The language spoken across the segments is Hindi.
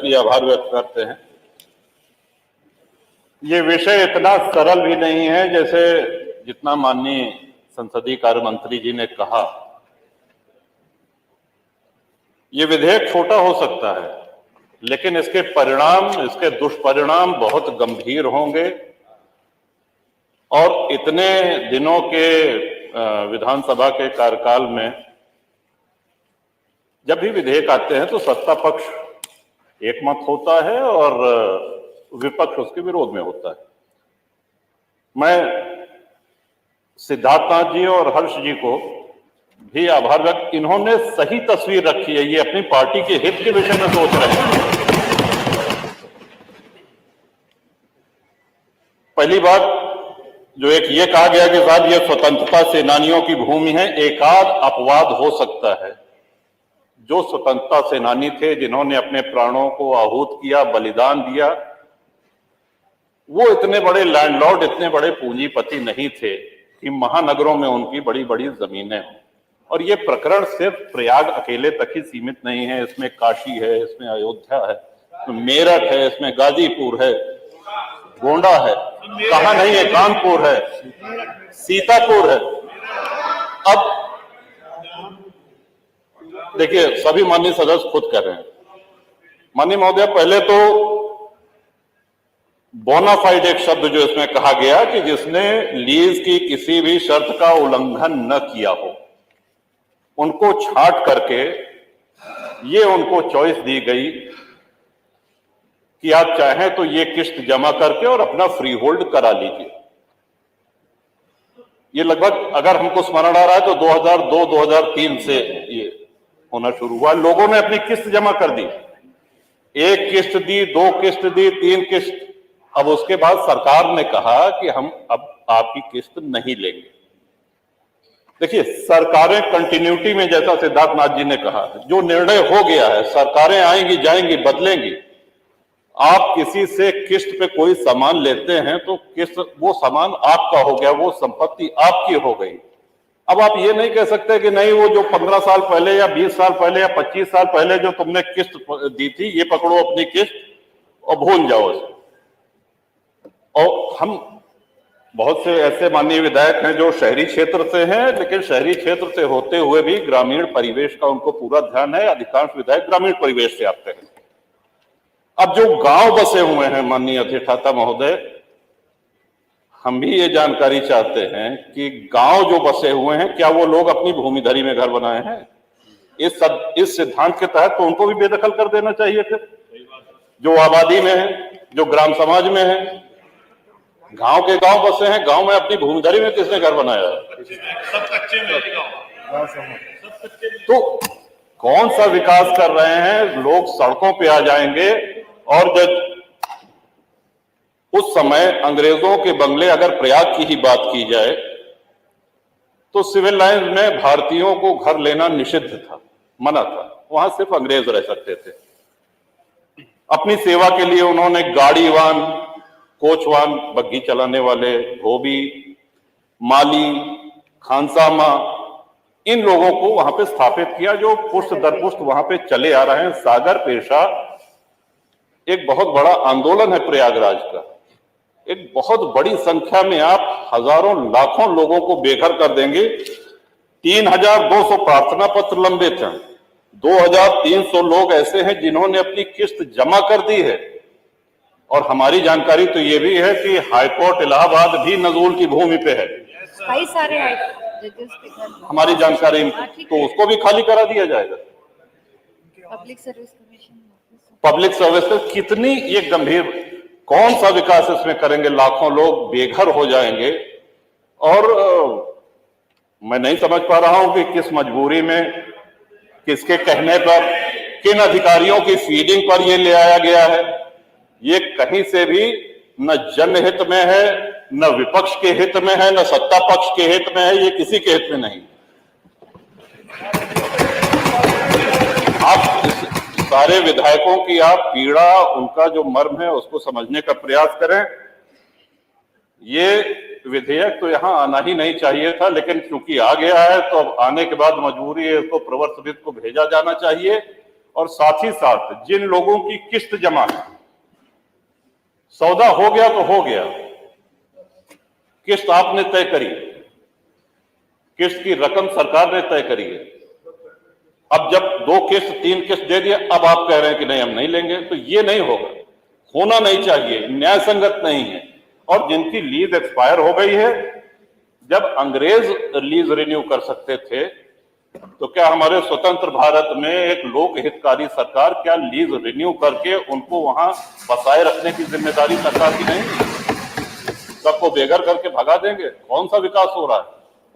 भी आभार व्यक्त करते हैं। ये विषय इतना सरल भी नहीं है जैसे जितना माननीय संसदीय कार्य मंत्री जी ने कहा। ये विधेयक छोटा हो सकता है, लेकिन इसके परिणाम, इसके दुष्परिणाम बहुत गंभीर होंगे। और इतने दिनों के विधानसभा के कार्यकाल में जब भी विधेयक आते हैं तो सत्ता पक्ष एकमत होता है और विपक्ष उसके विरोध में होता है। मैं सिद्धार्थनाथ जी और हर्ष जी को भी आभार व्यक्त, इन्होंने सही तस्वीर रखी है। ये अपनी पार्टी के हित के विषय में सोच रहे हैं। पहली बात जो एक ये कहा गया कि साहब ये स्वतंत्रता सेनानियों की भूमि है, एकाध अपवाद हो सकता है। जो स्वतंत्रता सेनानी थे, जिन्होंने अपने प्राणों को आहूत किया, बलिदान दिया, वो इतने बड़े लैंडलॉर्ड, इतने बड़े पूंजीपति नहीं थे कि महानगरों में उनकी बड़ी बड़ी जमीनें हों। और ये प्रकरण सिर्फ प्रयाग अकेले तक ही सीमित नहीं है। इसमें काशी है, इसमें अयोध्या है, इसमें मेरठ है, इसमें गाजीपुर है, गोंडा है, कहां नहीं है, कानपुर है, सीतापुर है। अब देखिए, सभी माननीय सदस्य खुद कर रहे हैं। माननीय महोदय, पहले तो बोनाफाइड एक शब्द जो इसमें कहा गया कि जिसने लीज की किसी भी शर्त का उल्लंघन न किया हो, उनको छांट करके ये उनको चॉइस दी गई कि आप चाहें तो ये किस्त जमा करके और अपना फ्री होल्ड करा लीजिए। ये लगभग, अगर हमको स्मरण आ रहा है तो 2002-2003 से ये होना शुरू हुआ। लोगों ने अपनी किस्त जमा कर दी, एक किस्त दी, दो किस्त दी, तीन किस्त। अब उसके बाद सरकार ने कहा कि हम अब आपकी किस्त नहीं लेंगे। देखिए, सरकारें कंटिन्यूटी में, जैसा सिद्धार्थनाथ जी ने कहा, जो निर्णय हो गया है, सरकारें आएंगी जाएंगी, बदलेंगी। आप किसी से किस्त पे कोई सामान लेते हैं तो किस्त, वो सामान आपका हो गया, वो संपत्ति आपकी हो गई। अब आप ये नहीं कह सकते कि नहीं, वो जो 15 साल पहले या 20 साल पहले या 25 साल पहले जो तुमने किस्त दी थी, ये पकड़ो अपनी किस्त और भूल जाओ इसे। और हम बहुत से ऐसे माननीय विधायक हैं जो शहरी क्षेत्र से हैं, लेकिन शहरी क्षेत्र से होते हुए भी ग्रामीण परिवेश का उनको पूरा ध्यान है। अधिकांश विधायक ग्रामीण परिवेश से आते हैं। अब जो गांव बसे हुए हैं, माननीय अधिष्ठाता महोदय, हम भी ये जानकारी चाहते हैं कि गांव जो बसे हुए हैं, क्या वो लोग अपनी भूमिधरी में घर बनाए हैं? इस सिद्धांत के तहत तो उनको भी बेदखल कर देना चाहिए। फिर जो आबादी में है, जो ग्राम समाज में है, गांव के गांव बसे हैं, गांव में अपनी भूमिधरी में किसने घर बनाया है? सब कच्चे में। तो कौन सा विकास कर रहे हैं? लोग सड़कों पे आ जाएंगे। और जब उस समय अंग्रेजों के बंगले, अगर प्रयाग की ही बात की जाए, तो सिविल लाइंस में भारतीयों को घर लेना निषिद्ध था, मना था। वहां सिर्फ अंग्रेज रह सकते थे। अपनी सेवा के लिए उन्होंने गाड़ीवान, कोचवान, बग्घी चलाने वाले, धोबी, माली, खानसामा, इन लोगों को वहां पे स्थापित किया, जो पुष्ट दर पुष्ट वहां पे चले आ रहे हैं। सागर पेशा एक बहुत बड़ा आंदोलन है प्रयागराज का। एक बहुत बड़ी संख्या में आप हजारों लाखों लोगों को बेघर कर देंगे। 3200 प्रार्थना पत्र लंबित हैं। 2300 लोग ऐसे हैं जिन्होंने अपनी किस्त जमा कर दी है। और हमारी जानकारी तो ये भी है कि हाईकोर्ट इलाहाबाद भी नजूल की भूमि पे है। कई सारे हमारी जानकारी, तो उसको भी खाली करा दिया जाएगा। Public service commission, public service कितनी ये गंभीर, कौन सा विकास इसमें करेंगे? लाखों लोग बेघर हो जाएंगे। और मैं नहीं समझ पा रहा हूं कि किस मजबूरी में, किसके कहने पर, किन अधिकारियों की फीडिंग पर ये ले आया गया है। ये कहीं से भी न जनहित में है, न विपक्ष के हित में है, न सत्ता पक्ष के हित में है। ये किसी के हित में नहीं। आप सारे विधायकों की आप पीड़ा, उनका जो मर्म है, उसको समझने का प्रयास करें। ये विधेयक तो यहां आना ही नहीं चाहिए था, लेकिन क्योंकि आ गया है तो अब आने के बाद मजबूरी है, इसको प्रवर समिति को भेजा जाना चाहिए और साथ ही साथ जिन लोगों की किस्त जमा है, सौदा हो गया तो हो गया, किस्त आपने तय करी, किस्त की रकम सरकार ने तय करी है। अब जब 2 किस्त 3 किस्त दे दिए, अब आप कह रहे हैं कि नहीं हम नहीं लेंगे, तो ये नहीं होगा, होना नहीं चाहिए, न्याय संगत नहीं है। और जिनकी लीज एक्सपायर हो गई है, जब अंग्रेज लीज रिन्यू कर सकते थे, तो क्या हमारे स्वतंत्र भारत में एक लोक हितकारी सरकार क्या लीज रिन्यू करके उनको वहां बसाए रखने की जिम्मेदारी सरकार की नहीं? सबको बेघर करके भगा देंगे? कौन सा विकास हो रहा है?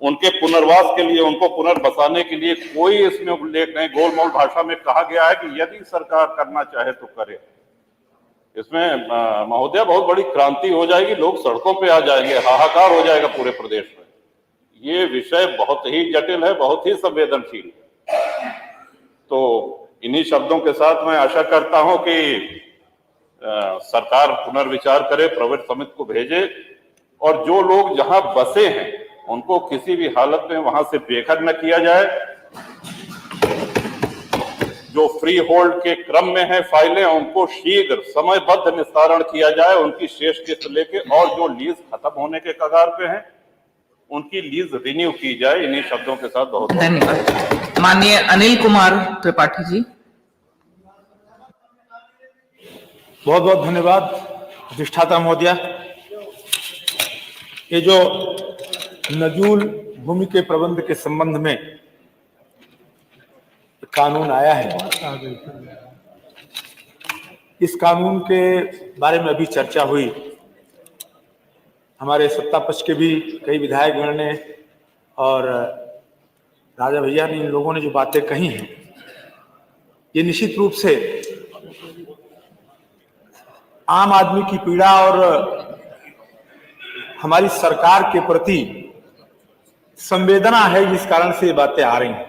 उनके पुनर्वास के लिए, उनको पुनर्बसाने के लिए कोई इसमें उल्लेख नहीं। गोलमोल भाषा में कहा गया है कि यदि सरकार करना चाहे तो करे। इसमें महोदया बहुत बड़ी क्रांति हो जाएगी, लोग सड़कों पे आ जाएंगे, हाहाकार हो जाएगा पूरे प्रदेश में। ये विषय बहुत ही जटिल है, बहुत ही संवेदनशील है। तो इन्हीं शब्दों के साथ मैं आशा करता हूं कि सरकार पुनर्विचार करे, प्रवृत्त समिति को भेजे, और जो लोग जहां बसे हैं उनको किसी भी हालत में वहां से बेघर न किया जाए। जो फ्री होल्ड के क्रम में है फाइलें, उनको शीघ्र समयबद्ध निस्तारण किया जाए, उनकी शेष किस्त लेके, और जो लीज खत्म होने के कगार पे हैं उनकी लीज रिन्यू की जाए। इन्हीं शब्दों के साथ बहुत धन्यवाद। माननीय अनिल कुमार त्रिपाठी जी। बहुत बहुत धन्यवाद अधिष्ठाता महोदया। ये जो नजूल भूमि के प्रबंध के संबंध में कानून आया है, इस कानून के बारे में अभी चर्चा हुई। हमारे सत्ता पक्ष के भी कई विधायकगण ने और राजा भैया ने, इन लोगों ने जो बातें कही हैं, ये निश्चित रूप से आम आदमी की पीड़ा और हमारी सरकार के प्रति संवेदना है, जिस कारण से ये बातें आ रही हैं।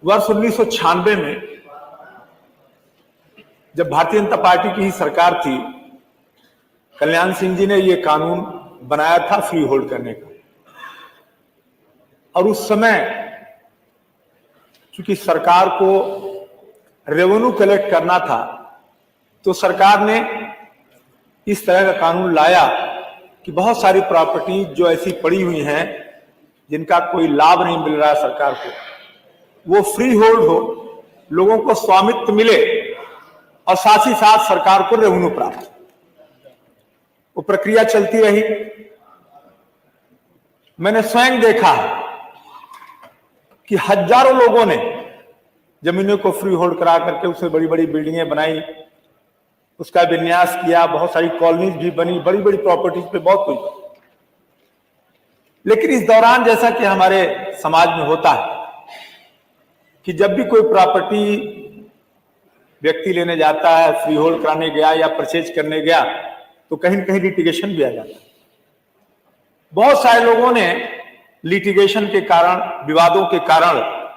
वर्ष 1996 में जब भारतीय जनता पार्टी की ही सरकार थी, कल्याण सिंह जी ने ये कानून बनाया था फ्री होल्ड करने का। और उस समय चूंकि सरकार को रेवेन्यू कलेक्ट करना था, तो सरकार ने इस तरह का कानून लाया कि बहुत सारी प्रॉपर्टी जो ऐसी पड़ी हुई हैं जिनका कोई लाभ नहीं मिल रहा है सरकार को, वो फ्री होल्ड हो, लोगों को स्वामित्व मिले और साथ ही साथ सरकार को रेवेन्यू प्राप्त। वो प्रक्रिया चलती रही। मैंने स्वयं देखा कि हजारों लोगों ने जमीनों को फ्री होल्ड करा करके उसमें बड़ी बड़ी बिल्डिंगें बनाई, उसका विन्यास किया, बहुत सारी कॉलोनीज भी बनी, बड़ी बड़ी प्रॉपर्टीज पे बहुत कुछ। लेकिन इस दौरान जैसा कि हमारे समाज में होता है कि जब भी कोई प्रॉपर्टी व्यक्ति लेने जाता है, फ्री होल्ड कराने गया या परचेज करने गया, तो कहीं न कहीं लिटिगेशन भी आ जाता है। बहुत सारे लोगों ने लिटिगेशन के कारण, विवादों के कारण